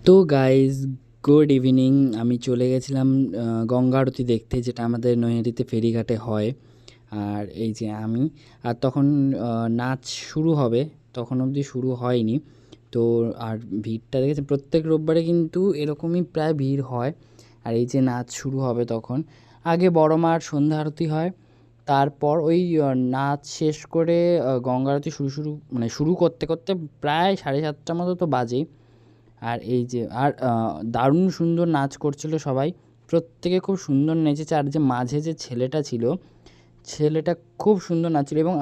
তো guys, good evening. আমি চলে গেছিলাম গঙ্গা আরতি দেখতে, যেটা আমাদের নৈহাটিতে ফেরিঘাটে হয়। আর এই যে আমি, আর তখন নাচ শুরু হবে, তখন অবধি শুরু হয়নি। তো আর ভিড়টা দেখেছি, প্রত্যেক রোববারে কিন্তু এরকমই প্রায় ভিড় হয়। আর এই যে নাচ শুরু হবে তখন, আগে বড় মার সন্ধ্যা আরতি হয়, তারপর ওই নাচ শেষ করে গঙ্গা আরতি শুরু করতে করতে প্রায় 7:30 মতো তো বাজেই। আর এই যে আর দারুণ সুন্দর নাচ করছিল সবাই, প্রত্যেকে খুব সুন্দর নেচেছে। আর যে মাঝে যে ছেলেটা ছিল, ছেলেটা খুব সুন্দর নাচছিল এবং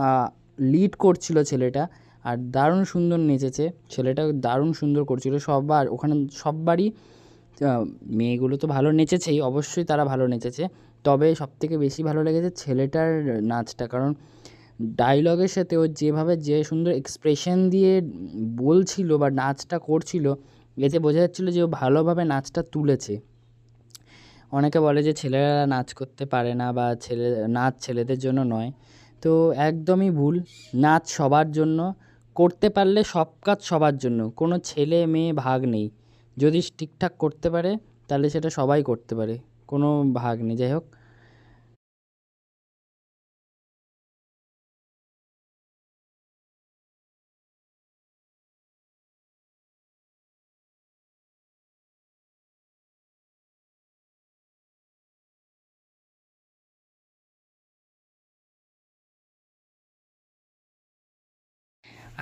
লিড করছিল ছেলেটা। আর দারুণ সুন্দর নেচেছে ছেলেটা, দারুণ সুন্দর করছিল। সবার ওখানে সববারই মেয়েগুলো তো ভালো নেচেছেই, অবশ্যই তারা ভালো নেচেছে, তবে সবথেকে বেশি ভালো লেগেছে ছেলেটার নাচটা। কারণ ডায়লগের সাথে ও যেভাবে যে সুন্দর এক্সপ্রেশন দিয়ে বলছিল বা নাচটা করছিল, এতে বোঝা যাচ্ছিল যে ও ভালোভাবে নাচটা তুলেছে। অনেকে বলে যে ছেলেরা নাচ করতে পারে না বা নাচ ছেলেদের জন্য নয়, তো একদমই ভুল। নাচ সবার জন্য, করতে পারলে সব কাজ সবার জন্য, কোনো ছেলে মেয়ে ভাগ নেই। যদি ঠিকঠাক করতে পারে তাহলে সেটা সবাই করতে পারে, কোনো ভাগ নেই। যাই হোক,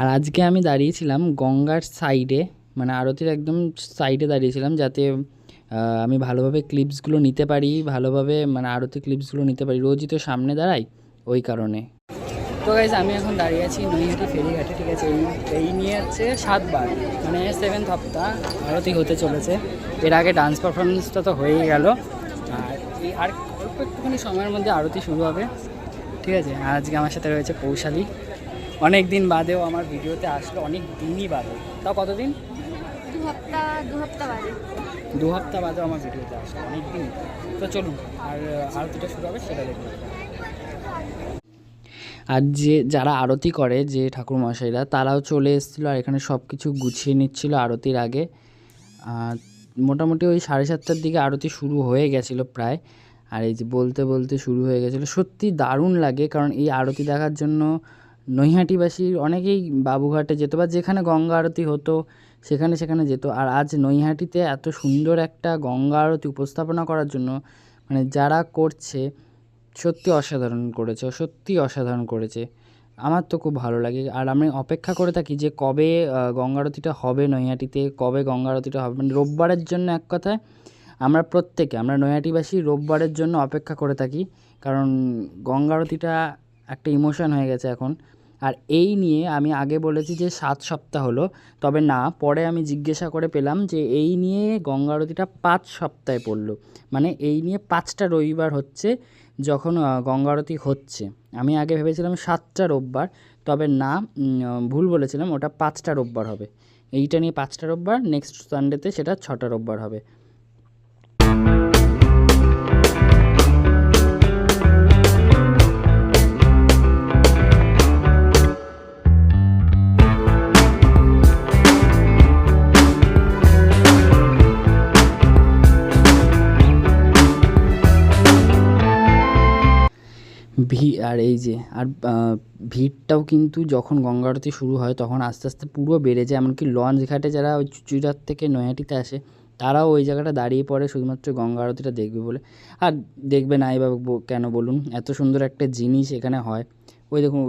আর আজকে আমি দাঁড়িয়েছিলাম গঙ্গার সাইডে, মানে আরতির একদম সাইডে দাঁড়িয়েছিলাম, যাতে আমি ভালোভাবে ক্লিপসগুলো নিতে পারি, ভালোভাবে মানে আরতি ক্লিপসগুলো নিতে পারি। রোজই তো সামনে দাঁড়াই, ওই কারণে। তো গাইজ, আমি এখন দাঁড়িয়ে আছি নৈহাটি ফেরিঘাটে, ঠিক আছে। এই নিয়ে হচ্ছে 7বার, মানে 7th সপ্তাহ আরতি হতে চলেছে। এর আগে ডান্স পারফরমেন্সটা তো হয়েই গেল, আর আর অল্প একটুখানি সময়ের মধ্যে আরতি শুরু হবে, ঠিক আছে। আর আজকে আমার সাথে রয়েছে পৌশালী, অনেক দিন বাদেও আমার ভিডিওতে আসলো, অনেক দিনই বাদে। তাও কতদিন? 2 সপ্তাহ বাদে। 2 সপ্তাহ বাদেও আমার ভিডিওতে আসলো, অনেক দিন। তো চলুন, আর আরতিটা শুরু হবে সেটা দেখুন। আর যারা আরতি করে, যে ঠাকুরমশাইরা, তারাও চলে এসেছিলো আর এখানে সব কিছু গুছিয়ে নিচ্ছিল আরতির আগে। মোটামুটি ওই 7:30টার দিকে আরতি শুরু হয়ে গেছিলো প্রায়। আর এই যে বলতে বলতে শুরু হয়ে গেছিলো। সত্যি দারুণ লাগে, কারণ এই আরতি দেখার জন্য নৈহাটিবাসীর অনেকেই বাবুঘাটে যেত বা যেখানে গঙ্গা আরতি হতো সেখানে সেখানে যেত। আর আজ নৈহাটিতে এত সুন্দর একটা গঙ্গা আরতি উপস্থাপনা করার জন্য, মানে যারা করছে, সত্যি অসাধারণ করেছে, সত্যি অসাধারণ করেছে। আমার তো খুব ভালো লাগে। আর আমি অপেক্ষা করে থাকি যে কবে গঙ্গা আরতিটা হবে নৈহাটিতে, কবে গঙ্গা আরতিটা হবে। মানে রোববারের জন্য, এক কথায় আমরা নৈহাটিবাসী রোববারের জন্য অপেক্ষা করে থাকি, কারণ গঙ্গা আরতিটা একটা ইমোশন হয়ে গেছে এখন। আর এই নিয়ে আমি আগে বলেছি যে 7 সপ্তাহ হলো, তবে না, পরে আমি জিজ্ঞাসা করে পেলাম যে এই নিয়ে গঙ্গা আরতিটা 5 সপ্তাহে পড়লো। মানে এই নিয়ে 5টা রবিবার হচ্ছে যখন গঙ্গা আরতি হচ্ছে। আমি আগে ভেবেছিলাম 7টা রোববার, তবে না, ভুল বলেছিলাম, ওটা 5টা রোববার হবে। এইটা নিয়ে 5টা রোববার, নেক্সট সানডেতে সেটা 6টা রোববার হবে। আর এই যে ভিড়টাও কিন্তু যখন গঙ্গা আরতি শুরু হয় তখন আস্তে আস্তে পুরো বেড়ে যায়। এমনকি লঞ্চ ঘাটে যারা ওই চুঁচুড়ার থেকে নৈহাটিতে আসে, তারাও ওই জায়গাটা দাঁড়িয়ে পড়ে শুধুমাত্র গঙ্গা আরতিটা দেখবে বলে। আর দেখবে নাই বা কেন বলুন, এত সুন্দর একটা জিনিস এখানে হয়। ওই দেখুন,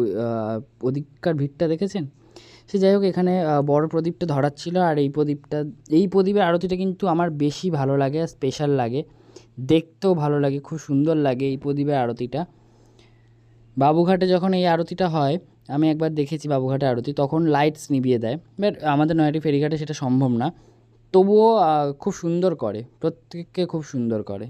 ওদিককার ভিড়টা দেখেছেন? সে যাই হোক, এখানে বড় প্রদীপটা ধরাচ্ছিল। আর এই প্রদীপের আরতিটা কিন্তু আমার বেশি ভালো লাগে, আর স্পেশাল লাগে, দেখতেও ভালো লাগে, খুব সুন্দর লাগে এই প্রদীপের আরতিটা। বাবুঘাটে যখন এই আরতিটা হয়, আমি একবার দেখেছি বাবুঘাটে আরতি, তখন লাইটস নিভিয়ে দেয়, বাট আমাদের নৈহাটি ফেরিঘাটে সেটা সম্ভব না। তবুও খুব সুন্দর করে, প্রত্যেককে খুব সুন্দর করে।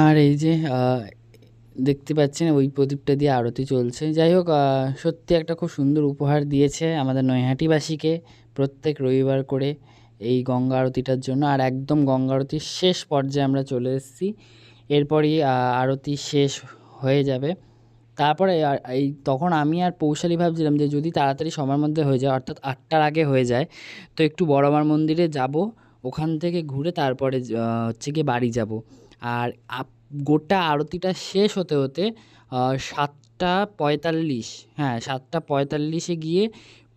আর এই যে দেখতে পাচ্ছেন ওই প্রদীপটা দিয়ে আরতি চলছে। যাই হোক, সত্যি একটা খুব সুন্দর উপহার দিয়েছে আমাদের নৈহাটিবাসীকে প্রত্যেক রবিবার করে এই গঙ্গা আরতিটার জন্য। আর একদম গঙ্গা আরতির শেষ পর্যায়ে আমরা চলে এসেছি। এরপরই আরতি শেষ হয়ে যাবে। তারপরে এই তখন আমি আর পৌশালী ভাবছিলাম যে যদি তাড়াতাড়ি সময়ের মধ্যে হয়ে যায়, অর্থাৎ 8টার আগে হয়ে যায়, তো একটু বড়মার মন্দিরে যাব, ওখান থেকে ঘুরে তারপরে হচ্ছে গিয়ে বাড়ি যাব। আর গোটা আরতিটা শেষ হতে হতে 7টা 45, হ্যাঁ 7টা 45-এ গিয়ে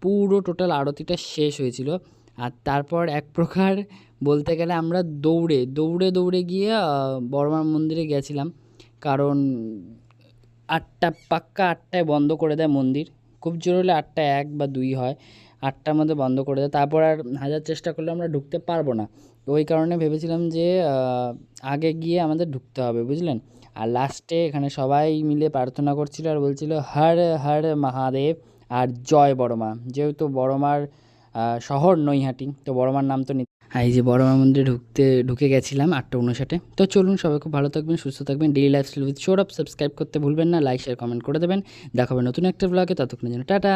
পুরো টোটাল আরতিটা শেষ হয়েছিল। আর তারপর এক প্রকার বলতে গেলে আমরা দৌড়ে দৌড়ে দৌড়ে গিয়ে বড়মার মন্দিরে গেছিলাম, কারণ 8টা পাক্কা 8টায় বন্ধ করে দেয় মন্দির। খুব জোর হলে 8টা 1 বা 2 হয়, 8টার মধ্যে বন্ধ করে দেয়। তারপর আর হাজার চেষ্টা করলে আমরা ঢুকতে পারবো না। তো ওই কারণে ভেবেছিলাম যে আগে গিয়ে আমাদের ঢুকতে হবে, বুঝলেন। আর লাস্টে এখানে সবাই মিলে প্রার্থনা করছিল আর বলছিল হর হর মহাদেব আর জয় বড়মা, যেহেতু বড়মার শহর নৈহাটি, তো বড়মার নাম তো এই যে বড়মা মন্দিরে ঢুকে গেছিলাম 8টা 59-এ। তো চলুন, সবাই খুব ভালো থাকবেন, সুস্থ থাকবেন। Daily lifestyle with Sourav subscribe করতে ভুলবেন না, লাইক শেয়ার কমেন্ট করে দেবেন। দেখা হবে নতুন একটা ব্লগে, ততক্ষণের জন্য টাটা।